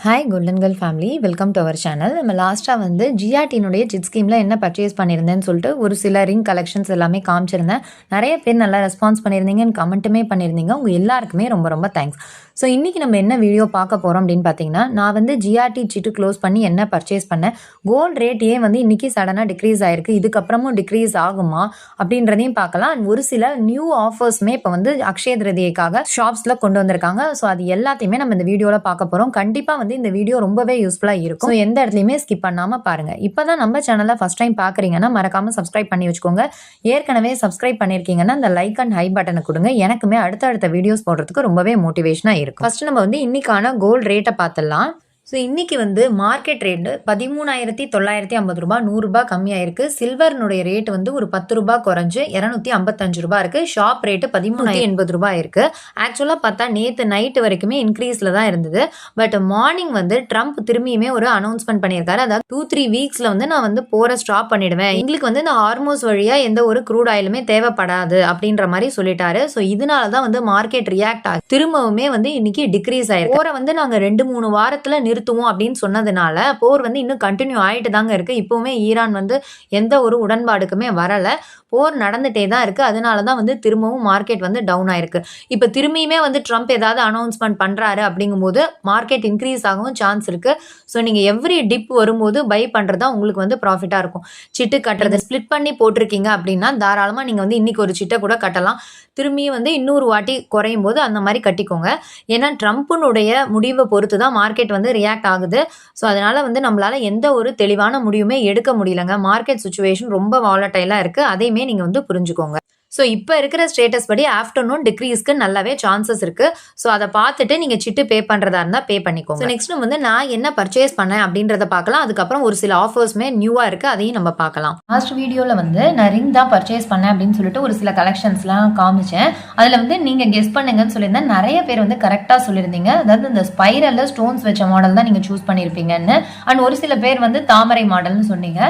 Hi golden girl family, welcome to our channel. நம்ம லாஸ்ட்டாக வந்து ஜிஆர்டினுடைய ஜிட் ஸ்கீமில் என்ன பர்ச்சேஸ் பண்ணியிருந்தேன்னு சொல்லிட்டு ஒரு சில ரிங் கலெக்ஷன்ஸ் எல்லாமே காமிச்சிருந்தேன். நிறைய பேர் நல்லா ரெஸ்பான்ஸ் பண்ணியிருந்தீங்கன்னு கமெண்ட்டுமே பண்ணியிருந்தீங்க. உங்கள் எல்லாருக்குமே ரொம்ப ரொம்ப தேங்க்ஸ். ஸோ இன்றைக்கி நம்ம என்ன வீடியோ பார்க்க போகிறோம் அப்படின்னு பார்த்தீங்கன்னா, நான் வந்து ஜிஆர்டி சிட்டு க்ளோஸ் பண்ணி என்ன பர்ச்சேஸ் பண்ணேன், கோல்டு ரேட் ஏன் வந்து இன்றைக்கி சடனாக டிக்ரீஸ் ஆகிருக்கு, இதுக்கப்புறமும் டிக்ரீஸ் ஆகுமா அப்படின்றதையும் பார்க்கலாம். ஒரு சில நியூ ஆஃபர்ஸுமே இப்போ வந்து அக்ஷய திருதியைக்காக ஷாப்ஸில் கொண்டு வந்திருக்காங்க. ஸோ அது எல்லாத்தையுமே நம்ம இந்த வீடியோவில் பார்க்க போகிறோம். கண்டிப்பாக வந்து இந்த வீடியோ ரொம்பவே யூஸ்ஃபுல்லாக இருக்கும். ஸோ எந்த இடத்துலையுமே ஸ்கிப் பண்ணாமல் பாருங்கள். இப்போ தான் நம்ம சேனலை ஃபஸ்ட் டைம் பார்க்குறீங்கன்னா மறக்காமல் சப்ஸ்கிரைப் பண்ணி வச்சுக்கோங்க. ஏற்கனவே சப்ஸ்கிரைப் பண்ணியிருக்கீங்கன்னா அந்த லைக் அண்ட் ஹை பட்டனை கொடுங்க. எனக்குமே அடுத்த வீடியோஸ் போடுறதுக்கு ரொம்பவே மோட்டிவேஷனாக இருக்கும். ஃபர்ஸ்ட் நம்ம வந்து இன்னைக்கான கோல்டு ரேட்டை பார்த்துடலாம். ஸோ இன்றைக்கி வந்து மார்க்கெட் ரேட்டு 13,950 ரூபா, 100 ரூபா கம்மியாக இருக்குது. சில்வர்னுடைய ரேட் வந்து ஒரு 10 ரூபா குறைஞ்சு 255 ரூபா இருக்குது. ஷாப் ரேட்டு 1380 ரூபா இருக்குது. ஆக்சுவலாக பார்த்தா நேற்று நைட்டு வரைக்குமே இன்க்ரீஸில் தான் இருந்தது. பட் மார்னிங் வந்து ட்ரம்ப் திரும்பியுமே ஒரு அனௌன்ஸ்மெண்ட் பண்ணியிருக்காரு. அதாவது 2-3 வீக்ஸில் வந்து நான் வந்து போகிற ஸ்டாப் பண்ணிடுவேன், எங்களுக்கு வந்து இந்த ஹார்மோஸ் வழியாக எந்த ஒரு க்ரூட் ஆயிலுமே தேவைப்படாது அப்படின்ற மாதிரி சொல்லிட்டாரு. ஸோ இதனால தான் வந்து மார்க்கெட் ரியாக்ட் ஆகி திரும்பவுமே வந்து இன்னைக்கு டிக்ரீஸ் ஆயிருக்கு. போரை வந்து நாங்கள் 2-3 வாரத்தில் நிறுத்துவோம் அப்படின்னு சொன்னதுனால போர் வந்து இன்னும் கண்டினியூ ஆகிட்டு தாங்க இருக்குது. இப்போவுமே ஈரான் வந்து எந்த ஒரு உடன்பாடுக்குமே வரலை, போர் நடந்துகிட்டே தான் இருக்குது. அதனால தான் வந்து திரும்பவும் மார்க்கெட் வந்து டவுன் ஆயிருக்கு. இப்போ திரும்பியுமே வந்து ட்ரம்ப் ஏதாவது அனௌன்ஸ்மெண்ட் பண்ணுறாரு அப்படிங்கும்போது மார்க்கெட் இன்க்ரீஸ் ஆகவும் சான்ஸ் இருக்குது. ஸோ நீங்கள் எவ்ரி டிப் வரும்போது பை பண்ணுறது தான் உங்களுக்கு வந்து ப்ராஃபிட்டாக இருக்கும். சிட்டு கட்டுறது ஸ்ப்ளிட் பண்ணி போட்டிருக்கீங்க அப்படின்னா தாராளமாக நீங்கள் வந்து இன்றைக்கி ஒரு சிட்டை கூட கட்டலாம். திரும்பியும் வந்து இன்னொரு வாட்டி குறையும் போது அந்த மாதிரி கட்டிக்கோங்க. ஏன்னா ட்ரம்ப்புனுடைய முடிவை பொறுத்து தான் மார்க்கெட் வந்து ரியாக்ட் ஆகுது. ஸோ அதனால் வந்து நம்மளால் எந்த ஒரு தெளிவான முடிவுமே எடுக்க முடியலங்க. மார்க்கெட் சுச்சுவேஷன் ரொம்ப வாலட்டைலாக இருக்குது. அதையுமே நீங்கள் வந்து புரிஞ்சுக்கோங்க. ஸோ இப்போ இருக்கிற ஸ்டேட்டஸ் படி ஆஃப்டர்நூன் டிக்ரீஸ்க்கு நல்லாவே சான்சஸ் இருக்குது. ஸோ அதை பார்த்துட்டு நீங்கள் சிட்டு பே பண்ணுறதா இருந்தால் பே பண்ணிக்கோங்க. நெக்ஸ்ட் வந்து நான் என்ன பர்ச்சேஸ் பண்ணேன் அப்படின்றத பார்க்கலாம். அதுக்கப்புறம் ஒரு சில ஆஃபர்ஸுமே நியூவாக இருக்குது, அதையும் நம்ம பார்க்கலாம். லாஸ்ட் வீடியோவில் வந்து நான் ரிங் தான் பர்ச்சேஸ் பண்ணேன் அப்படின்னு சொல்லிட்டு ஒரு சில கலெக்ஷன்ஸ்லாம் காமிச்சேன். அதில் வந்து நீங்கள் கெஸ் பண்ணுங்கன்னு சொல்லியிருந்தேன். நிறைய பேர் வந்து கரெக்டாக சொல்லியிருந்தீங்க. அதாவது இந்த ஸ்பைரலில் ஸ்டோன்ஸ் வச்ச மாடல் தான் நீங்கள் சூஸ் பண்ணியிருப்பீங்கன்னு. அண்ட் ஒரு சில பேர் வந்து தாமரை மாடல்னு சொன்னீங்க.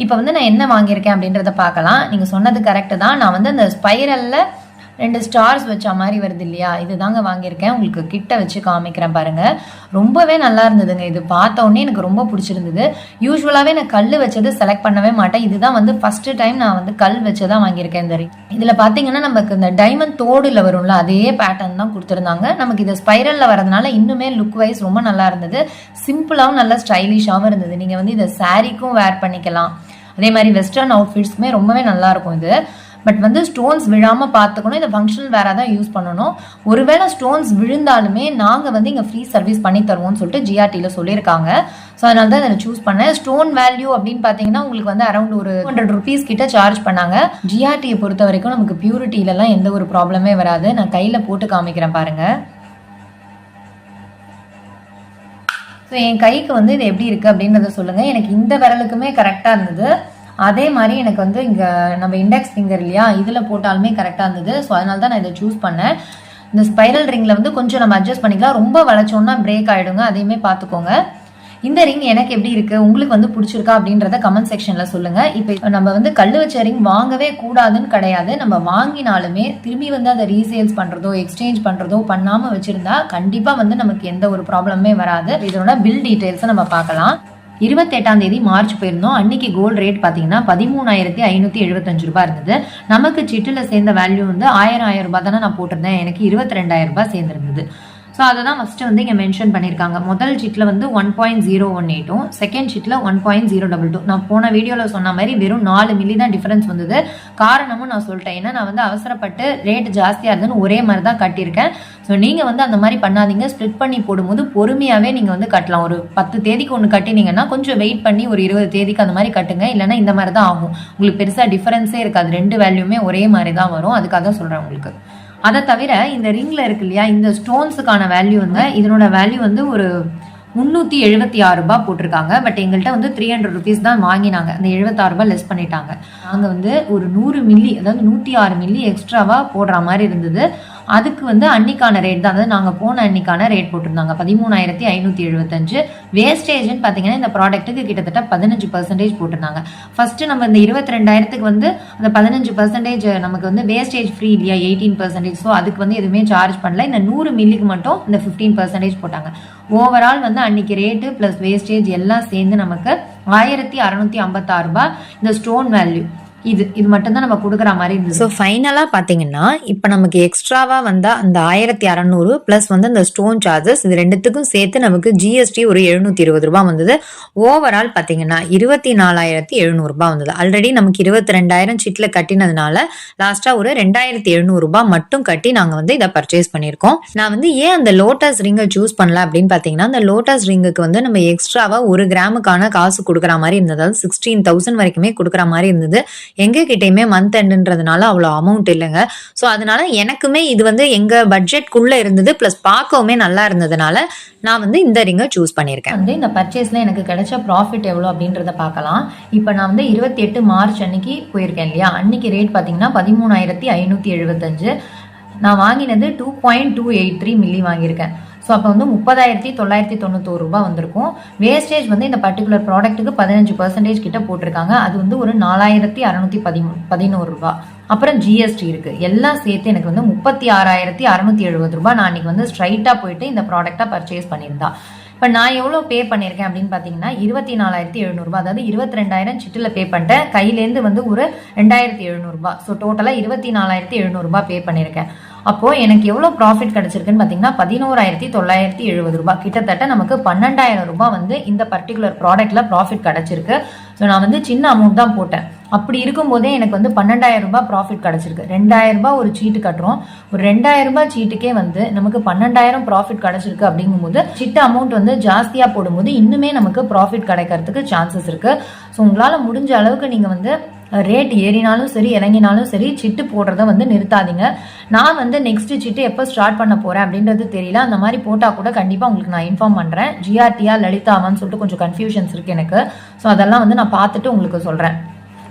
இப்போ வந்து நான் என்ன வாங்கியிருக்கேன் அப்படின்றத பார்க்கலாம். நீங்கள் சொன்னது கரெக்டு தான். நான் வந்து அந்த ஸ்பைரலில் 2 ஸ்டார்ஸ் வச்ச மாதிரி வருது இல்லையா, இது தாங்க வாங்கியிருக்கேன். உங்களுக்கு கிட்ட வச்சு காமிக்கிறேன் பாருங்கள். ரொம்பவே நல்லா இருந்ததுங்க. இது பார்த்த உடனே எனக்கு ரொம்ப பிடிச்சிருந்தது. யூஸ்வலாகவே நான் கல் வச்சது செலக்ட் பண்ணவே மாட்டேன். இதுதான் வந்து ஃபஸ்ட்டு டைம் நான் வந்து கல் வச்சதான் வாங்கியிருக்கேன். இந்த ரிங் இதில் பார்த்தீங்கன்னா நமக்கு இந்த டைமண்ட் தோடில் வரும்ல, அதே பேட்டர்ன் தான் கொடுத்துருந்தாங்க. நமக்கு இது ஸ்பைரலில் வரதுனால இன்னுமே லுக் வைஸ் ரொம்ப நல்லா இருந்தது. சிம்பிளாகவும் நல்லா ஸ்டைலிஷாகவும் இருந்தது. நீங்கள் வந்து இதை சாரீக்கும் வேர் பண்ணிக்கலாம். அதே மாதிரி வெஸ்டர்ன் அவுட்ஃபிட்ஸ்க்குமே ரொம்பவே நல்லாயிருக்கும் இது. பட் வந்து ஸ்டோன்ஸ் விழாமல் பார்த்துக்கணும். இதை ஃபங்க்ஷனல் வேற தான் யூஸ் பண்ணணும். ஒருவேளை ஸ்டோன்ஸ் விழுந்தாலுமே நாங்கள் வந்து இங்கே ஃப்ரீ சர்வீஸ் பண்ணி தருவோம்னு சொல்லிட்டு ஜிஆர்டியில் சொல்லியிருக்காங்க. ஸோ அதனால தான் இதை சூஸ் பண்ணேன். ஸ்டோன் வேல்யூ அப்படின்னு பார்த்தீங்கன்னா உங்களுக்கு வந்து அரௌண்ட் ஒரு 200 rupees கிட்ட சார்ஜ் பண்ணாங்க. ஜிஆர்டியை பொறுத்த வரைக்கும் நமக்கு பியூரிட்டியிலலாம் எந்த ஒரு ப்ராப்ளமே வராது. நான் கையில் போட்டு காமிக்கிறேன் பாருங்கள். ஸோ என் கைக்கு வந்து இது எப்படி இருக்குது அப்படின்றத சொல்லுங்கள். எனக்கு இந்த விரலுக்குமே கரெக்டாக இருந்தது. அதே மாதிரி எனக்கு வந்து இங்கே நம்ம இண்டெக்ஸ் ஃபிங்கர் இல்லையா, இதில் போட்டாலுமே கரெக்டாக இருந்தது. ஸோ அதனால தான் நான் இதை சூஸ் பண்ணேன். இந்த ஸ்பைரல் ரிங்கில் வந்து கொஞ்சம் நம்ம அட்ஜஸ்ட் பண்ணிக்கலாம். ரொம்ப வளைச்சோன்னா பிரேக் ஆகிடுங்க, அதையுமே பார்த்துக்கோங்க. இந்த ரிங் எனக்கு எப்படி இருக்குது, உங்களுக்கு வந்து பிடிச்சிருக்கா அப்படின்றத கமெண்ட் செக்ஷனில் சொல்லுங்கள். இப்போ நம்ம வந்து கல் வச்ச ரிங் வாங்கவே கூடாதுன்னு கிடையாது. நம்ம வாங்கினாலுமே திரும்பி வந்து அதை ரீசேல்ஸ் பண்ணுறதோ எக்ஸ்சேஞ்ச் பண்ணுறதோ பண்ணாமல் வச்சுருந்தா கண்டிப்பாக வந்து நமக்கு எந்த ஒரு ப்ராப்ளமே வராது. இதோட பில் டீட்டெயில்ஸை நம்ம பார்க்கலாம். 28ஆம் தேதி மார்ச் போயிருந்தோம். அன்னைக்கு கோல்டு ரேட் பார்த்தீங்கன்னா 13,575 ரூபாய் இருந்தது. நமக்கு சிட்டில் சேர்ந்த வேல்யூ வந்து 1000 ரூபாய் தானே நான் போட்டிருந்தேன். எனக்கு 22,000 ரூபாய் சேர்ந்துருந்தது. ஸோ அதை தான் ஃபஸ்ட்டு வந்து இங்கே மென்ஷன் பண்ணியிருக்காங்க. முதல் சீட்டில் வந்து 1.018, செகண்ட் சீட்டில் 1.022. நான் போன வீடியோவில் சொன்ன மாதிரி வெறும் 4 மில்லி தான் டிஃபரன்ஸ் வந்தது. காரணமும் நான் சொல்லிட்டேன். ஏன்னா நான் வந்து அவசரப்பட்டு ரேட் ஜாஸ்தியாக இருந்ததுன்னு ஒரே மாதிரி தான் கட்டியிருக்கேன். ஸோ நீங்கள் வந்து அந்த மாதிரி பண்ணாதீங்க. ஸ்ப்ளிட் பண்ணி போடும்போது பொறுமையாகவே நீங்கள் வந்து கட்டலாம். ஒரு 10 தேதிக்கு ஒன்று கட்டினீங்கன்னா கொஞ்சம் வெயிட் பண்ணி ஒரு 20 தேதிக்கு அந்த மாதிரி கட்டுங்க. இல்லைன்னா இந்த மாதிரி தான் ஆகும். உங்களுக்கு பெருசாக டிஃபரன்ஸே இருக்காது. 2 வேல்யூமே ஒரே மாதிரி தான் வரும். அதுக்காக தான் சொல்கிறேன் உங்களுக்கு. அதை தவிர இந்த ரிங்கில் இருக்கு இல்லையா, இந்த ஸ்டோன்ஸுக்கான வேல்யூ வந்து இதனோட வேல்யூ வந்து ஒரு 376 ரூபாய் போட்டிருக்காங்க. பட் எங்கள்கிட்ட வந்து 300 rupees தான் வாங்கினாங்க. அந்த 76 ரூபாய் லெஸ் பண்ணிட்டாங்க. நாங்கள் வந்து ஒரு 100 மில்லி, அதாவது 106 மில்லி எக்ஸ்ட்ராவாக போடுற மாதிரி இருந்தது. அதுக்கு வந்து அன்னைக்கான ரேட் தான், அதாவது நாங்கள் போன அன்னைக்கான ரேட் போட்டிருந்தாங்க 13,575. வேஸ்டேஜ்னு பார்த்தீங்கன்னா இந்த ப்ராடக்ட்டுக்கு கிட்டத்தட்ட 15% போட்டிருந்தாங்க. ஃபர்ஸ்ட் நம்ம இந்த 22,000க்கு வந்து அந்த 15% நமக்கு வந்து வேஸ்டேஜ் ஃப்ரீ இல்லையா, 18%. ஸோ அதுக்கு வந்து எதுவுமே சார்ஜ் பண்ணல. இந்த 100 மில்லிக்கு மட்டும் இந்த 15% போட்டாங்க. ஓவரால் வந்து அன்னைக்கு ரேட்டு பிளஸ் வேஸ்டேஜ் எல்லாம் சேர்ந்து நமக்கு 1,656 ரூபாய் இந்த ஸ்டோன் வேல்யூ இது மட்டும் தான் நம்ம கொடுக்குற மாதிரி இருந்தது. ஸோ ஃபைனலாக பார்த்தீங்கன்னா இப்போ நமக்கு எக்ஸ்ட்ராவா வந்தா அந்த 1,600 பிளஸ் வந்து அந்த ஸ்டோன் சார்ஜஸ் இது ரெண்டுத்துக்கும் சேர்த்து நமக்கு ஜிஎஸ்டி ஒரு 720 ரூபாய் வந்தது. ஓவரால் பார்த்தீங்கன்னா 24,700 ரூபாய் வந்தது. ஆல்ரெடி நமக்கு 22,000 சிட்ல கட்டினதுனால லாஸ்டா ஒரு 2,700 ரூபாய் மட்டும் கட்டி நாங்கள் வந்து இதை பர்ச்சேஸ் பண்ணியிருக்கோம். நான் வந்து ஏன் அந்த லோட்டஸ் ரிங்கை சூஸ் பண்ணல அப்படின்னு பார்த்தீங்கன்னா, அந்த லோட்டஸ் ரிங்குக்கு வந்து நம்ம எக்ஸ்ட்ராவா 1 கிராமுக்கான காசு கொடுக்குற மாதிரி இருந்தது. அதாவது 16,000 வரைக்குமே கொடுக்குற மாதிரி இருந்தது. எங்க கிட்டயுமே மந்த் எண்டுன்றதுனால அவ்வளோ அமௌண்ட் இல்லைங்க. ஸோ அதனால எனக்குமே இது வந்து எங்க பட்ஜெட்குள்ள இருந்தது, பிளஸ் பார்க்கவுமே நல்லா இருந்ததுனால நான் வந்து இந்த ரிங்கை சூஸ் பண்ணியிருக்கேன். வந்து இந்த பர்ச்சேஸ்ல எனக்கு கிடைச்ச ப்ராஃபிட் எவ்வளோ அப்படின்றத பார்க்கலாம். இப்போ நான் வந்து 28 மார்ச் அன்னைக்கு போயிருக்கேன் இல்லையா, அன்னைக்கு ரேட் பார்த்தீங்கன்னா 13,575. நான் வாங்கினது 2.283 மில்லி வாங்கியிருக்கேன். ஸோ அப்போ வந்து 30,991 ரூபாய் வந்திருக்கும். வேஸ்டேஜ் வந்து இந்த பர்டிகுலர் ப்ராடக்ட்டுக்கு 15% கிட்ட போட்டிருக்காங்க. அது வந்து ஒரு 4,611 ரூபாய். அப்புறம் ஜிஎஸ்டி இருக்கு, எல்லாம் சேர்த்து எனக்கு வந்து 36,670 ரூபாய் நான் அன்னைக்கு வந்து ஸ்ட்ரைட்டா போயிட்டு இந்த ப்ராடக்டா பர்ச்சேஸ் பண்ணியிருந்தா. இப்போ நான் எவ்வளோ பே பண்ணியிருக்கேன் அப்படின்னு பார்த்தீங்கன்னா 24,700 ரூபாய், அதாவது 22,000 சிட்டில் பே பண்ணிட்டேன். கையிலேருந்து வந்து ஒரு 2,700 ரூபாய். ஸோ டோட்டலாக 24,700 ரூபாய் பே பண்ணியிருக்கேன். அப்போ எனக்கு எவ்வளவு ப்ராஃபிட் கிடைச்சிருக்குன்னு பாத்தீங்கன்னா 11,970 ரூபாய். கிட்டத்தட்ட நமக்கு 12,000 ரூபாய் வந்து இந்த பர்டிகுலர் ப்ராடக்ட்ல ப்ராஃபிட் கிடைச்சிருக்கு. ஸோ நான் வந்து சின்ன அமௌண்ட் தான் போட்டேன். அப்படி இருக்கும் போதே எனக்கு வந்து 12,000 ரூபாய் ப்ராஃபிட் கிடைச்சிருக்கு. 2,000 ரூபாய் ஒரு சீட்டு கட்டுறோம். ஒரு 2,000 ரூபாய் சீட்டுக்கே வந்து நமக்கு 12,000 ப்ராஃபிட் கிடைச்சிருக்கு. அப்படிங்கும்போது சிட்டு அமௌண்ட் வந்து ஜாஸ்தியா போடும்போது இன்னுமே நமக்கு ப்ராஃபிட் கிடைக்கிறதுக்கு சான்சஸ் இருக்கு. ஸோ உங்களால முடிஞ்ச அளவுக்கு நீங்க வந்து ரேட் ஏறினாலும் சரி இறங்கினாலும் சரி சிட்டு போடுறத வந்து நிறுத்தாதீங்க. நான் வந்து நெக்ஸ்ட் சிட்டு எப்போ ஸ்டார்ட் பண்ண போறேன் அப்படின்றது தெரியல. அந்த மாதிரி போட்டா கூட கண்டிப்பா உங்களுக்கு நான் இன்ஃபார்ம் பண்றேன். ஜிஆர்டியா லலிதாவான்னு சொல்லிட்டு கொஞ்சம் கன்ஃபியூஷன்ஸ் இருக்கு எனக்கு. ஸோ அதெல்லாம் வந்து நான் பார்த்துட்டு உங்களுக்கு சொல்றேன்.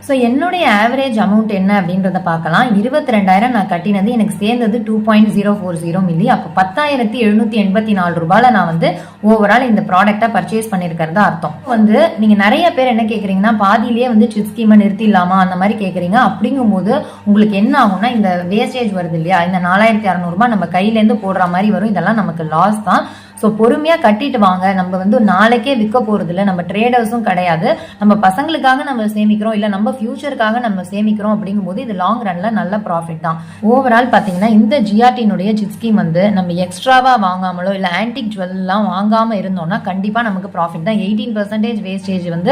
ஸோ என்னுடைய ஆவரேஜ் அமௌண்ட் என்ன அப்படின்றத பார்க்கலாம். 22,000 நான் கட்டினது, எனக்கு சேர்ந்தது 2.040 மில்லி. அப்போ 10,784 ரூபாயில நான் வந்து ஓவரால் இந்த ப்ராடக்டை பர்ச்சேஸ் பண்ணியிருக்கிறதா அர்த்தம். வந்து நீங்க நிறைய பேர் என்ன கேட்குறீங்கன்னா, பாதியிலேயே வந்து சிட் ஸ்கீமை நிறுத்திடலாமா அந்த மாதிரி கேட்குறீங்க. அப்படிங்கும்போது உங்களுக்கு என்ன ஆகும்னா, இந்த வேஸ்டேஜ் வருது இல்லையா, இந்த 4,600 ரூபாய் நம்ம கையிலேருந்து போடுற மாதிரி வரும். இதெல்லாம் நமக்கு லாஸ் தான். ஸோ பொறுமையாக கட்டிட்டு வாங்க. நம்ம வந்து நாளைக்கே விற்க போகிறது இல்லை, நம்ம ட்ரேடர்ஸும் கிடையாது. நம்ம பசங்களுக்காக நம்ம சேமிக்கிறோம், இல்லை நம்ம ஃபியூச்சருக்காக நம்ம சேமிக்கிறோம். அப்படிங்கும்போது இது லாங் ரன்ல நல்ல ப்ராஃபிட் தான். ஓவரால் பார்த்தீங்கன்னா இந்த ஜிஆர்டினுடைய சிட் ஸ்கீம் வந்து நம்ம எக்ஸ்ட்ராவா வாங்காமலோ இல்லை ஆன்டிக் ஜுவல்லாம் வாங்காமல் இருந்தோம்னா கண்டிப்பாக நமக்கு ப்ராஃபிட் தான். 18% வேஸ்டேஜ் வந்து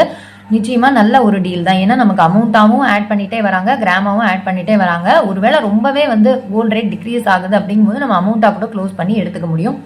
நிச்சயமா நல்ல ஒரு டீல் தான். ஏன்னா நமக்கு அமௌண்ட்டாவும் ஆட் பண்ணிட்டே வராங்க, கிராமாவும் ஆட் பண்ணிட்டே வராங்க. ஒருவேளை ரொம்பவே வந்து கோல்டு ரேட் டிக்ரீஸ் ஆகுது அப்படிங்கும்போது நம்ம அமௌண்ட்டா கூட க்ளோஸ் பண்ணி எடுத்துக்க முடியும்.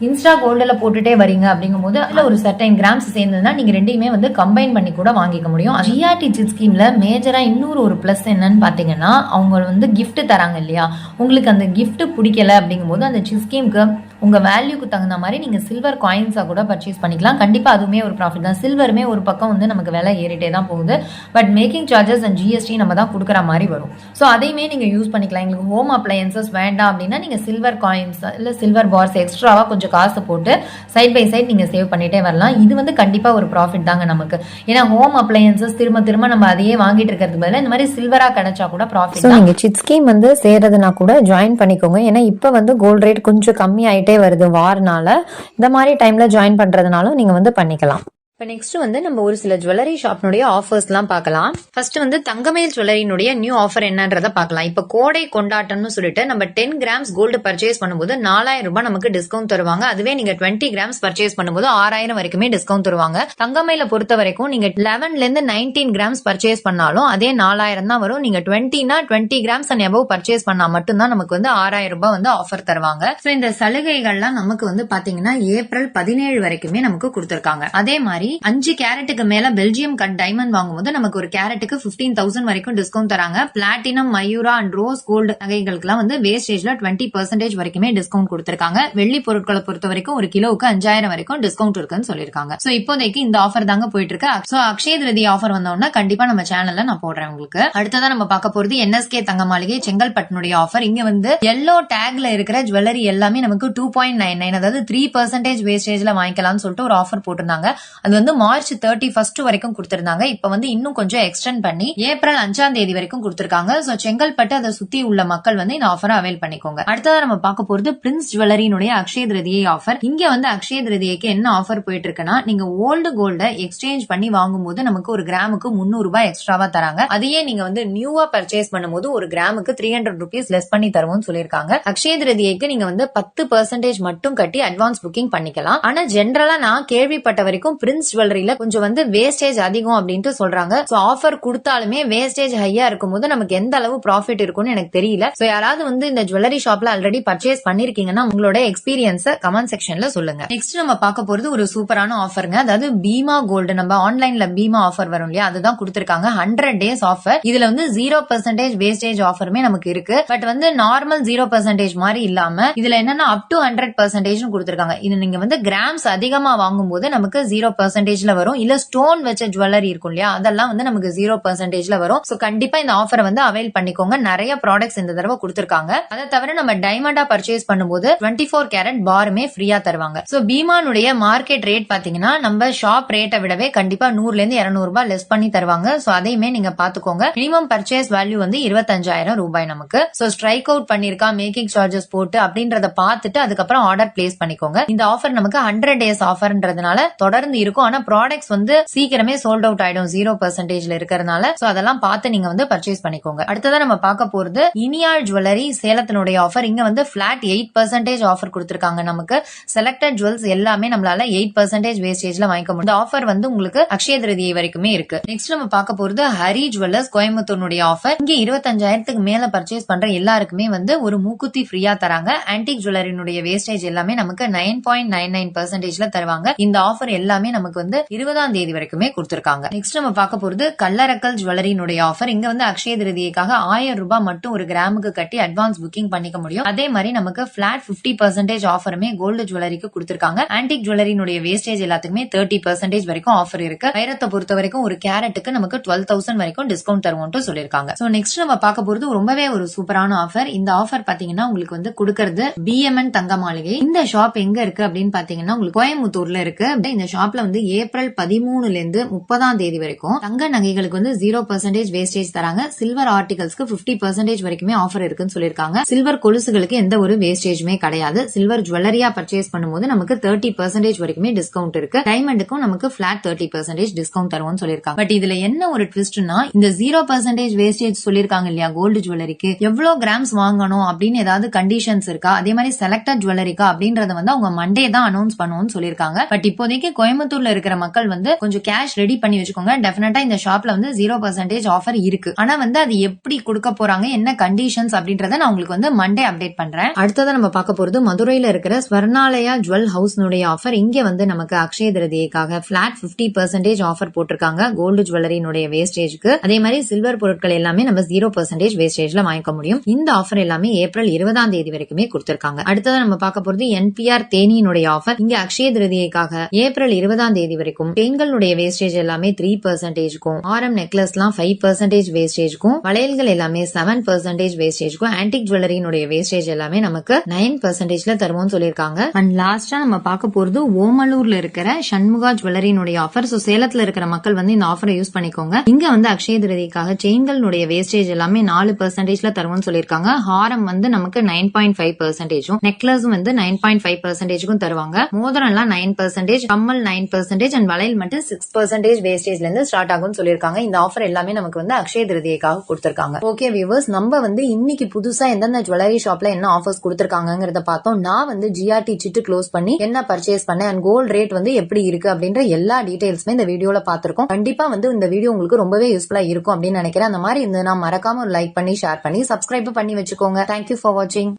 இன்ஸ்டா கோல்டில் போட்டுட்டே வரீங்க அப்படிங்கும்போது அதில் ஒரு சர்டைன் கிராம்ஸ் சேர்ந்ததுன்னா நீங்கள் ரெண்டையுமே வந்து கம்பைன் பண்ணி கூட வாங்கிக்க முடியும். ஜிஆர்டி சிட் ஸ்கீமில் மேஜராக இன்னொரு ஒரு ப்ளஸ் என்னன்னு பார்த்தீங்கன்னா, அவங்க வந்து கிஃப்ட் தராங்க இல்லையா, உங்களுக்கு அந்த கிஃப்ட் பிடிக்கல அப்படிங்கும்போது அந்த சிட் ஸ்கீமுக்கு உங்கள் வேல்யூக்கு தகுந்த மாதிரி நீங்கள் சில்வர் காயின்ஸாக கூட பர்ச்சேஸ் பண்ணிக்கலாம். கண்டிப்பாக அதுவுமே ஒரு ப்ராஃபிட் தான். சில்வருமே ஒரு பக்கம் வந்து நமக்கு விலை ஏறிட்டே தான் போகுது. But making charges and GST நம்ம தான் கொடுக்குற மாதிரி வரும். ஸோ அதையுமே நீங்கள் யூஸ் பண்ணிக்கலாம். எங்களுக்கு ஹோம் அப்ளையன்சஸ் வேண்டாம் அப்படின்னா நீங்கள் சில்வர் காயின்ஸ் இல்லை சில்வர் பார்ஸ் எக்ஸ்ட்ராவாக கொஞ்சம் காசு போட்டு சைட் பை சைட் நீங்கள் சேவ் பண்ணிட்டே வரலாம். இது வந்து கண்டிப்பாக ஒரு ப்ராஃபிட் தாங்க நமக்கு. ஏன்னா ஹோம் அப்ளையன்சஸ் திரும்ப நம்ம அதையே வாங்கிட்டு இருக்கிறதுக்கு பதிலாக இந்த மாதிரி சில்வராக கிடைச்சா கூட ப்ராஃபிட். நீங்கள் சிட் ஸ்கீம் வந்து சேர்றதுனா கூட ஜாயின் பண்ணிக்கோங்க. ஏன்னா இப்போ வந்து கோல்டு ரேட் கொஞ்சம் கம்மி ஆகிட்டே வருது வாரனால. இந்த மாதிரி டைம்ல ஜாயின் பண்றதுனாலும் நீங்க வந்து பண்ணிக்கலாம். இப்போ நெக்ஸ்ட் வந்து நம்ம ஒரு சில ஜுவல்லரி ஷாப்னுடைய ஆஃபர்ஸ்லாம் பார்க்கலாம். ஃபர்ஸ்ட் வந்து தங்கமயில் ஜுவல்லரினுடைய நியூ ஆஃபர் என்னன்றத பார்க்கலாம். இப்போ கோடை கொண்டாட்டம்னு சொல்லிட்டு நம்ம 10 கிராம்ஸ் கோல்டு பர்ச்சேஸ் பண்ணும்போது 4,000 ரூபாய் நமக்கு டிஸ்கவுண்ட் தருவாங்க. அதுவே நீங்க 20 கிராம்ஸ் பர்ச்சேஸ் பண்ணும்போது 6,000 வரைக்குமே டிஸ்கவுண்ட் தருவாங்க. தங்கமயில பொறுத்த வரைக்கும் நீங்க 11ல இருந்து 19 கிராம்ஸ் பர்ச்சேஸ் பண்ணாலும் அதே 4,000 தான் வரும். நீங்க 20 கிராம்ஸ் அண்ட் எபவ் பர்ச்சேஸ் பண்ணா மட்டும்தான் நமக்கு வந்து 6,000 ரூபாய் வந்து ஆஃபர் தருவாங்க. ஸோ இந்த சலுகைகள்லாம் நமக்கு வந்து பாத்தீங்கன்னா ஏப்ரல் 17 வரைக்குமே நமக்கு கொடுத்திருக்காங்க. அதே மாதிரி 5 கேரட்டுக்கு மேல பெல்ஜியம் கட் டைமண்ட் வாங்கும்போது நமக்கு ஒரு கேரட்டுக்கு 15,000 வரைக்கும் டிஸ்கவுண்ட் தராங்க. Platinum, Mayura and rose gold நகைகளுக்கு வந்து வேஸ்டேஜ்ல 20% வரைக்குமே டிஸ்கவுண்ட் கொடுத்திருக்காங்க. வெள்ளி பொருட்களை பொறுத்த வரைக்கும் ஒரு கிலோவுக்கு 5,000 வரைக்கும் டிஸ்கவுண்ட் இருக்குன்னு சொல்லிருக்காங்க. சோ இப்போதைக்கு இந்த ஆஃபர் தாங்க போயிட்டு இருக்கு. சோ அக்ஷய திருதி ஆஃபர் வந்தோம்னா கண்டிப்பா நம்ம சேனல்ல நான் போடுறேன் உங்களுக்கு. அடுத்ததா நம்ம பார்க்க போறது NSK தங்க மாளிகை செங்கல்பட்டுனுடைய ஆஃபர். இங்க வந்து எல்லோ டேக்ல இருக்கிற ஜுவல்லரி எல்லாமே நமக்கு 2.99 அதாவது 3% வேஸ்டேஜ்ல வாங்கிக்கலாம்னு சொல்லிட்டு ஒரு ஆஃபர் போட்டிருந்தாங்க. அது வந்து மார்ச் 31 வரைக்கும் கொடுத்திருந்தாங்க. இப்ப வந்து இன்னும் கொஞ்சம் எக்ஸ்டெண்ட் பண்ணி ஏப்ரல் 5ஆம் தேதி வரைக்கும் கொடுத்திருக்காங்க. சோ செங்கல்பட்டு அதை சுத்தி உள்ள மக்கள் வந்து இந்த ஆஃபரை அவைல் பண்ணிக்கோங்க. அடுத்ததா நம்ம பார்க்க போறது பிரின்ஸ் ஜுவல்லரினுடைய அக்ஷய திருதியை ஆஃபர். இங்க வந்து அக்ஷய திருதியைக்கு என்ன ஆஃபர் போயிட்டு இருக்குன்னா, நீங்க ஓல்டு கோல்ட எக்ஸ்சேஞ்ச் பண்ணி வாங்கும்போது நமக்கு ஒரு கிராமுக்கு 300 ரூபாய் எக்ஸ்ட்ராவா தராங்க. அதையே நீங்க வந்து நியூவா பர்ச்சேஸ் பண்ணும்போது ஒரு கிராமுக்கு 300 rupees லெஸ் பண்ணி தருவோம்னு சொல்லிருக்காங்க. அக்ஷய திருதியைக்கு நீங்க வந்து 10% மட்டும் கட்டி அட்வான்ஸ் புக்கிங் பண்ணிக்கலாம். ஆனா ஜென்ரலா நான் கேள்விப்பட்ட வரைக்கும் பிரின்ஸ் ஜுவல்லரியில கொஞ்சம் வந்து வேஸ்டேஜ் அதிகம் அப்படின்ட்டு சொல்றாங்க. சோ ஆஃபர் கொடுத்தாலுமே வேஸ்டேஜ் ஹையா இருக்கும்போது நமக்கு எந்த அளவு ப்ராஃபிட் இருக்கும்னு எனக்கு தெரியல. சோ யாராவது வந்து இந்த ஜுவல்லரி ஷாப்ல ஆல்ரெடி பர்ச்சேஸ் பண்ணிருக்கீங்கன்னா உங்களோட எக்ஸ்பீரியன்ஸ் கமெண்ட் செக்ஷன்ல சொல்லுங்க. நெக்ஸ்ட் நம்ம பார்க்க போறது ஒரு சூப்பரான ஆஃபருங்க. அதாவது பீமா கோல்டு, நம்ம ஆன்லைன்ல பீமா ஆஃபர் வரும் இல்லையா, அதுதான் கொடுத்திருக்காங்க. 100 days ஆஃபர். இதுல வந்து 0% வேஸ்டேஜ் ஆஃபருமே நமக்கு இருக்கு. பட் வந்து நார்மல் 0% மாதிரி இல்லாம இதுல என்னன்னா அப் டு 100% கொடுத்திருக்காங்க. இது நீங்க வந்து கிராம்ஸ் அதிகமா வாங்கும் போது நமக்கு 0%ல வரும். இல்ல ஸ்டோன் வச்ச ஜுவல்லரி இருக்கும் இல்லையா, அதெல்லாம் வந்து நமக்கு 0%ல வரும். சோ கண்டிப்பா இந்த ஆஃபரை வந்து அவைல் பண்ணிக்கோங்க. நிறைய ப்ராடக்ட்ஸ் இந்த தடவை கொடுத்திருக்காங்க. அதை தவிர நம்ம டைமண்டா பர்ச்சேஸ் பண்ணும்போது 24 கேரட் பாருமே ஃப்ரீயா தருவாங்க. சோ பீமானுடைய மார்க்கெட் ரேட் பாத்தீங்கன்னா நம்ம ஷாப் ரேட்டை விடவே கண்டிப்பா 100 இருந்து 200 ரூபாய் லெஸ் பண்ணி தருவாங்க. சோ அதையுமே நீங்க பாத்துக்கோங்க. மினிமம் பர்ச்சேஸ் வேல்யூ வந்து 25,000 ரூபாய் நமக்கு. சோ ஸ்ட்ரைக் அவுட் பண்ணிருக்கா, மேக்கிங் சார்ஜஸ் போட்டு அப்படின்றத பார்த்துட்டு அதுக்கப்புறம் ஆர்டர் பிளேஸ் பண்ணிக்கோங்க. இந்த ஆஃபர் நமக்கு 100 days ஆஃபர்ன்றதுனால தொடர்ந்து இருக்கும். ஆனா ப்ராடக்ட்ஸ் வந்து சீக்கிரமே சோல்ட் அவுட் ஆயிடும் 0%ல இருக்கிறதுனால. சோ அதெல்லாம் பார்த்து நீங்க வந்து பர்ச்சேஸ் பண்ணிக்கோங்க. அடுத்ததா நம்ம பார்க்க போறது இனியாள் ஜுவல்லரி சேலத்தினுடைய ஆஃபர். இங்க வந்து பிளாட் 8% ஆஃபர் கொடுத்திருக்காங்க. நமக்கு செலக்டட் ஜுவல்ஸ் எல்லாமே நம்மளால 8% வேஸ்டேஜ்ல வாங்கிக்க முடியும். இந்த ஆஃபர் வந்து உங்களுக்கு அக்ஷய திருதியை வரைக்குமே இருக்கு. நெக்ஸ்ட் நம்ம பார்க்க போறது ஹரி ஜுவல்லர்ஸ் கோயம்புத்தூர்னுடைய ஆஃபர். இங்க 25,000க்கு மேல பர்ச்சேஸ் பண்ற எல்லாருக்குமே வந்து ஒரு மூக்குத்தி ஃப்ரீயா தராங்க. ஆன்டிக் ஜுவல்லரினுடைய வேஸ்டேஜ் எல்லாமே நமக்கு 9.99%ல தருவாங்க. இந்த ஆஃபர் எல்லாமே நமக்கு வந்து 20ஆம் தேதி வரைக்குமே கொடுத்திருக்காங்க. நெக்ஸ்ட் நம்ம பார்க்க போறது கல்லரக்கல் ஜுவல்லரினுடைய ஆஃபர். இங்க வந்து அக்ஷய திருதியைக்காக 1000 ரூபாய் மட்டும் ஒரு கிராமுக்கு கட்டி அட்வான்ஸ் புக்கிங் பண்ணிக்க முடியும். அதே மாதிரி நமக்கு பிளாட் 50% ஆஃபருமே கோல்டு ஜுவல்லரிக்கு கொடுத்திருக்காங்க. ஆன்டிக் ஜுவல்லரினுடைய வேஸ்டேஜ் எல்லாத்துக்குமே 30% வரைக்கும் ஆஃபர் இருக்கு. வைரத்தை பொறுத்த வரைக்கும் ஒரு கேரட்டுக்கு நமக்கு 12,000 வரைக்கும் டிஸ்கவுண்ட் தருவோம்னு சொல்லிருக்காங்க. சோ நெக்ஸ்ட் நம்ம பார்க்க போறது ரொம்பவே ஒரு சூப்பரான ஆஃபர். இந்த ஆஃபர் பாத்தீங்கன்னா உங்களுக்கு வந்து கொடுக்கறது BMN தங்க மாளிகை. இந்த ஷாப் எங்க இருக்கு அப்படின்னு பாத்தீங்கன்னா உங்களுக்கு கோயம்புத்தூர்ல இருக்கு. இந்த ஷாப்ல வந்து ஏப்ரல் 13ல இருந்து 30ஆம் தேதி வரைக்கும் தங்க நகைகளுக்கு வந்து 0% வேஸ்டேஜ் தராங்க. சில்வர் ஆர்டிகல்ஸ்க்கு 50% வரைக்குமே ஆஃபர் இருக்குன்னு சொல்லிருக்காங்க. சில்வர் கொலுசுகளுக்கு எந்த ஒரு வேஸ்டேஜுமே கிடையாது. சில்வர் ஜுவல்லரியா பர்ச்சேஸ் பண்ணும்போது நமக்கு 30% வரைக்குமே டிஸ்கவுண்ட் இருக்கு. டைமண்டுக்கும் நமக்கு பிளாட் 30% டிஸ்கவுண்ட் தருவோம்னு சொல்லிருக்காங்க. பட் இதுல என்ன ஒரு ட்விஸ்ட்னா, இந்த 0% வேஸ்டேஜ் சொல்லிருக்காங்க இல்லையா கோல்டு ஜுவல்லரிக்கு, எவ்வளவு கிராம்ஸ் வாங்கணும் அப்படின்னு ஏதாவது கண்டிஷன்ஸ் இருக்கா, அதே மாதிரி செலக்டட் ஜுவல்லரிக்கா அப்படின்றத வந்து அவங்க மண்டே தான் அனௌன்ஸ் பண்ணுவோம்னு சொல்லிருக்காங்க. பட் இப்போதைக்கு கோயம்புத்தூர்ல இருக்கிற மக்கள் வந்து கொஞ்சம் கேஷ் ரெடி பண்ணி வச்சுக்கோங்க. டெஃபினட்டா இந்த ஷாப்ல வந்து 0% ஆஃபர் இருக்கு. ஆனா வந்து அது எப்படி கொடுக்க போறாங்க, என்ன கண்டிஷன்ஸ் அப்படின்றத நான் உங்களுக்கு வந்து மண்டே அப்டேட் பண்றேன். அடுத்ததான் நம்ம பார்க்க போறது மதுரையில இருக்கிற ஸ்வர்ணாலயா ஜுவல் ஹவுஸ் ஆஃபர். இங்க வந்து நமக்கு அக்ஷய திருதியைக்காக பிளாட் 50% ஆஃபர் போட்டிருக்காங்க கோல்டு ஜுவல்லரினுடைய வேஸ்டேஜ்க்கு. அதே மாதிரி சில்வர் பொருட்கள் எல்லாமே நம்ம 0% வேஸ்டேஜ்ல வாங்கிக்க முடியும். இந்த ஆஃபர் எல்லாமே ஏப்ரல் 20ஆம் தேதி வரைக்குமே கொடுத்திருக்காங்க. அடுத்ததான் நம்ம பார்க்க போறது NPR தேனியினுடைய ஆஃபர். இங்க அக்ஷய திருதியைக்காக ஏப்ரல் 20ஆம் தேதி வரைக்கும் பெண்களுடைய வேஸ்டேஜ் எல்லாமே 3%க்கும், ஆரம் நெக்லஸ் எல்லாம் 5% வேஸ்டேஜ்க்கும், வளையல்கள் எல்லாமே 7% வேஸ்டேஜ்க்கும், ஆன்டிக் ஜுவல்லரினுடைய வேஸ்டேஜ் எல்லாமே நமக்கு 9%ல தருவோம்னு சொல்லிருக்காங்க. அண்ட் லாஸ்டா நம்ம பார்க்க போறது ஓமலூர்ல இருக்கிற சண்முகா ஜுவல்லரினுடைய ஆஃபர். சோ சேலத்துல இருக்கிற மக்கள் வந்து இந்த ஆஃபரை யூஸ் பண்ணிக்கோங்க. இங்க வந்து அக்ஷய திருதிக்காக செயின்களுடைய வேஸ்டேஜ் எல்லாமே 4%ல தருவோம்னு சொல்லிருக்காங்க. ஹாரம் வந்து நமக்கு 9.5%, நெக்லஸும் வந்து 9.5%க்கும் தருவாங்க. மோதிரம் எல்லாம் 9%, கம்மல் 9% அண்ட் வளையல் மட்டும் 6% வேஸ்டேஜ்ல இருந்து ஸ்டார்ட் ஆகும்னு சொல்லிருக்காங்க. இந்த ஆஃபர் எல்லாமே நமக்கு வந்து அக்ஷய திருதியைக்காக கொடுத்திருக்காங்க. ஓகே வியூவர்ஸ், நம்ம வந்து இன்னைக்கு புதுசா எந்தெந்த ஜுவல்லரி ஷாப்ல என்ன ஆஃபர்ஸ் கொடுத்திருக்காங்கறத பார்த்தோம். நான் வந்து GRT சிட்டு க்ளோஸ் பண்ணி என்ன பர்ச்சேஸ் பண்ணேன் அண்ட் கோல்ட் ரேட் வந்து எப்படி இருக்கு அப்படின்ற எல்லா டீடைல்ஸுமே இந்த வீடியோல பாத்திருக்கோம். கண்டிப்பா வந்து இந்த வீடியோ உங்களுக்கு ரொம்பவே யூஸ்ஃபுல்லா இருக்கும் அப்படின்னு நினைக்கிறேன். அந்த மாதிரி இருந்ததுன்னா மறக்காம ஒரு லைக் பண்ணி ஷேர் பண்ணி சப்ஸ்கிரைப் பண்ணி வச்சுக்கோங்க. தேங்க்யூ ஃபார் வாட்சிங்.